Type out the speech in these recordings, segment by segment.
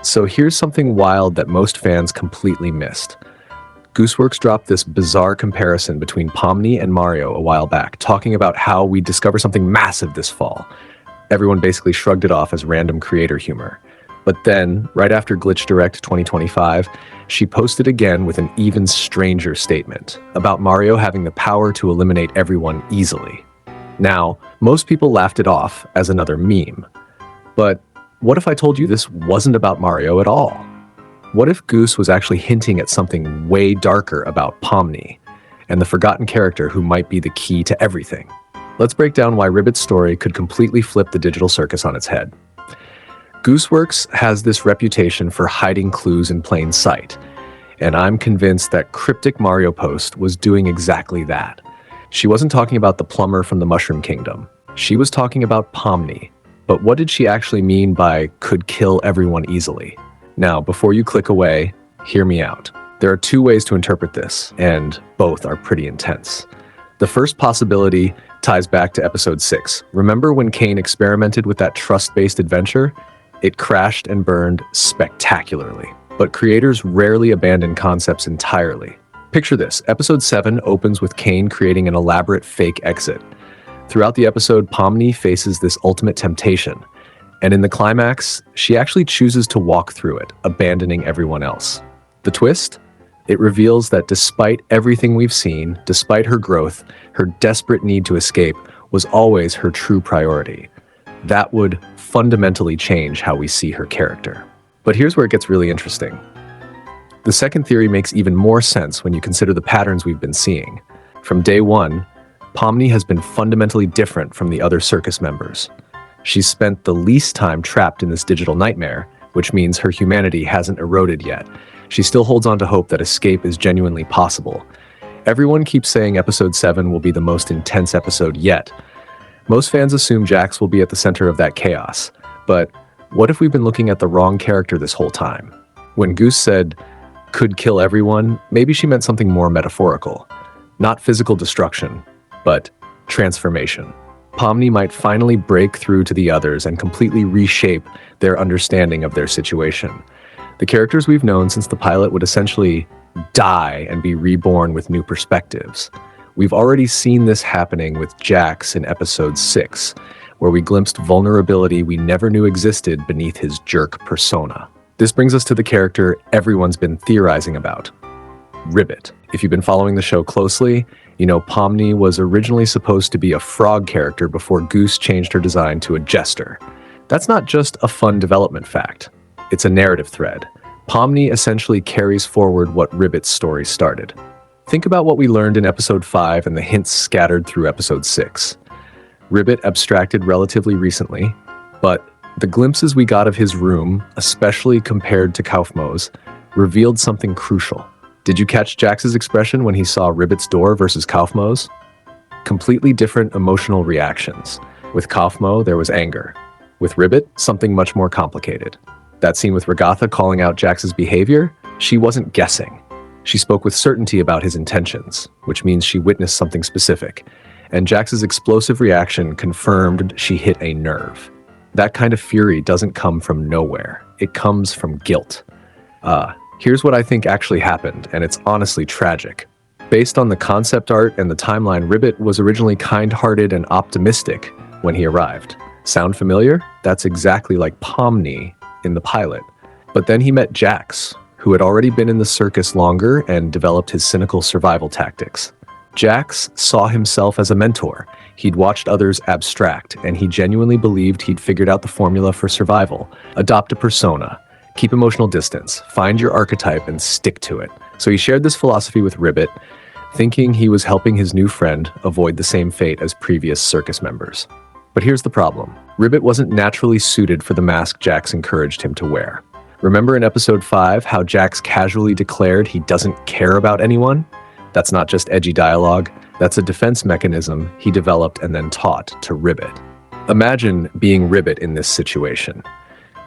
So here's something wild that most fans completely missed. Gooseworx dropped this bizarre comparison between Pomni and Mario a while back, talking about how we discover something massive this fall. Everyone basically shrugged it off as random creator humor. But then, right after Glitch Direct 2025, she posted again with an even stranger statement about Mario having the power to eliminate everyone easily. Now, most people laughed it off as another meme. But what if I told you this wasn't about Mario at all? What if Goose was actually hinting at something way darker about Pomni and the forgotten character who might be the key to everything? Let's break down why Ribbit's story could completely flip the digital circus on its head. Gooseworx has this reputation for hiding clues in plain sight, and I'm convinced that Cryptic Mario Post was doing exactly that. She wasn't talking about the plumber from the Mushroom Kingdom. She was talking about Pomni. But what did she actually mean by could kill everyone easily? Now, before you click away, hear me out. There are two ways to interpret this, and both are pretty intense. The first possibility ties back to episode 6. Remember when Cain experimented with that trust-based adventure? It crashed and burned spectacularly. But creators rarely abandon concepts entirely. Picture this, episode 7 opens with Cain creating an elaborate fake exit. Throughout the episode, Pomni faces this ultimate temptation. And in the climax, she actually chooses to walk through it, abandoning everyone else. The twist? It reveals that despite everything we've seen, despite her growth, her desperate need to escape was always her true priority. That would fundamentally change how we see her character. But here's where it gets really interesting. The second theory makes even more sense when you consider the patterns we've been seeing. From day one, Pomni has been fundamentally different from the other circus members. She's spent the least time trapped in this digital nightmare, which means her humanity hasn't eroded yet. She still holds on to hope that escape is genuinely possible. Everyone keeps saying episode 7 will be the most intense episode yet. Most fans assume Jax will be at the center of that chaos. But what if we've been looking at the wrong character this whole time? When Goose said, could kill everyone, maybe she meant something more metaphorical. Not physical destruction, but transformation. Pomni might finally break through to the others and completely reshape their understanding of their situation. The characters we've known since the pilot would essentially die and be reborn with new perspectives. We've already seen this happening with Jax in episode 6, where we glimpsed vulnerability we never knew existed beneath his jerk persona. This brings us to the character everyone's been theorizing about, Ribbit. If you've been following the show closely, you know Pomni was originally supposed to be a frog character before Goose changed her design to a jester. That's not just a fun development fact. It's a narrative thread. Pomni essentially carries forward what Ribbit's story started. Think about what we learned in episode 5 and the hints scattered through episode 6. Ribbit abstracted relatively recently, but the glimpses we got of his room, especially compared to Kaufmo's, revealed something crucial. Did you catch Jax's expression when he saw Ribbit's door versus Kaufmo's? Completely different emotional reactions. With Kaufmo, there was anger. With Ribbit, something much more complicated. That scene with Regatha calling out Jax's behavior, she wasn't guessing. She spoke with certainty about his intentions, which means she witnessed something specific. And Jax's explosive reaction confirmed she hit a nerve. That kind of fury doesn't come from nowhere. It comes from guilt. Here's what I think actually happened, and it's honestly tragic. Based on the concept art and the timeline, Ribbit was originally kind-hearted and optimistic when he arrived. Sound familiar? That's exactly like Pomni in the pilot. But then he met Jax, who had already been in the circus longer and developed his cynical survival tactics. Jax saw himself as a mentor. He'd watched others abstract, and he genuinely believed he'd figured out the formula for survival. Adopt a persona. Keep emotional distance, find your archetype, and stick to it. So he shared this philosophy with Ribbit, thinking he was helping his new friend avoid the same fate as previous circus members. But here's the problem. Ribbit wasn't naturally suited for the mask Jax encouraged him to wear. Remember in episode 5 how Jax casually declared he doesn't care about anyone? That's not just edgy dialogue, that's a defense mechanism he developed and then taught to Ribbit. Imagine being Ribbit in this situation.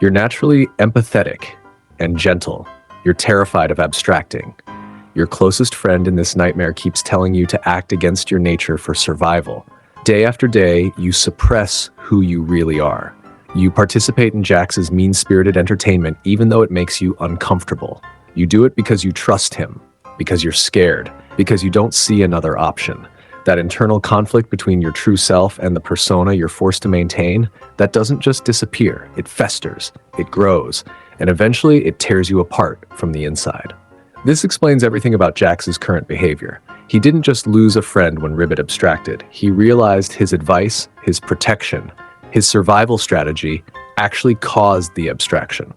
You're naturally empathetic and gentle. You're terrified of abstracting. Your closest friend in this nightmare keeps telling you to act against your nature for survival. Day after day, you suppress who you really are. You participate in Jax's mean-spirited entertainment even though it makes you uncomfortable. You do it because you trust him, because you're scared, because you don't see another option. That internal conflict between your true self and the persona you're forced to maintain, that doesn't just disappear, it festers, it grows, and eventually it tears you apart from the inside. This explains everything about Jax's current behavior. He didn't just lose a friend when Ribbit abstracted. He realized his advice, his protection, his survival strategy actually caused the abstraction.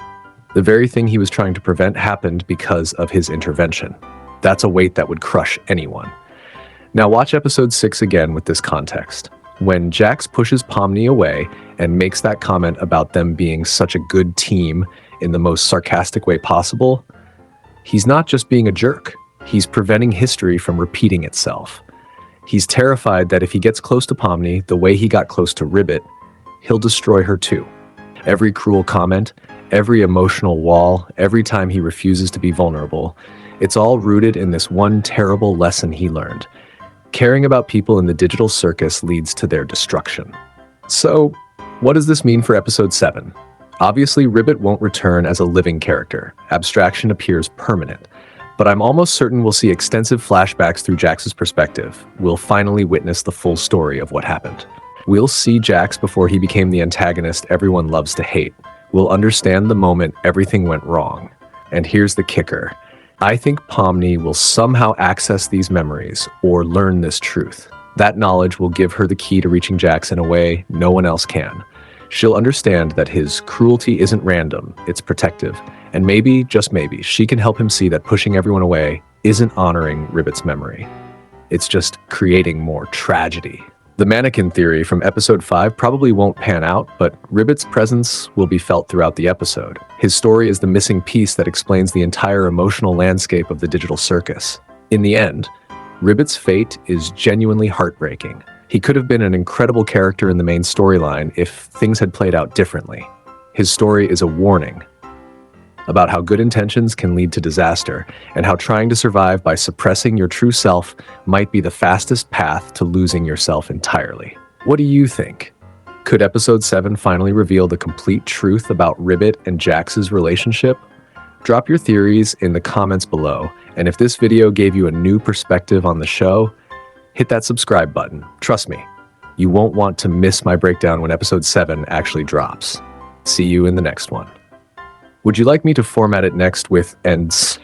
The very thing he was trying to prevent happened because of his intervention. That's a weight that would crush anyone. Now watch episode 6 again with this context. When Jax pushes Pomni away and makes that comment about them being such a good team in the most sarcastic way possible, he's not just being a jerk. He's preventing history from repeating itself. He's terrified that if he gets close to Pomni the way he got close to Ribbit, he'll destroy her too. Every cruel comment, every emotional wall, every time he refuses to be vulnerable, it's all rooted in this one terrible lesson he learned. Caring about people in the digital circus leads to their destruction. So, what does this mean for episode 7? Obviously, Ribbit won't return as a living character. Abstraction appears permanent. But I'm almost certain we'll see extensive flashbacks through Jax's perspective. We'll finally witness the full story of what happened. We'll see Jax before he became the antagonist everyone loves to hate. We'll understand the moment everything went wrong. And here's the kicker. I think Pomni will somehow access these memories or learn this truth. That knowledge will give her the key to reaching Jax in a way no one else can. She'll understand that his cruelty isn't random, it's protective. And maybe, just maybe, she can help him see that pushing everyone away isn't honoring Ribbit's memory. It's just creating more tragedy. The mannequin theory from episode 5 probably won't pan out, but Ribbit's presence will be felt throughout the episode. His story is the missing piece that explains the entire emotional landscape of the digital circus. In the end, Ribbit's fate is genuinely heartbreaking. He could have been an incredible character in the main storyline if things had played out differently. His story is a warning about how good intentions can lead to disaster, and how trying to survive by suppressing your true self might be the fastest path to losing yourself entirely. What do you think? Could episode 7 finally reveal the complete truth about Ribbit and Jax's relationship? Drop your theories in the comments below, and if this video gave you a new perspective on the show, hit that subscribe button. Trust me, you won't want to miss my breakdown when episode 7 actually drops. See you in the next one. Would you like me to format it next with ends?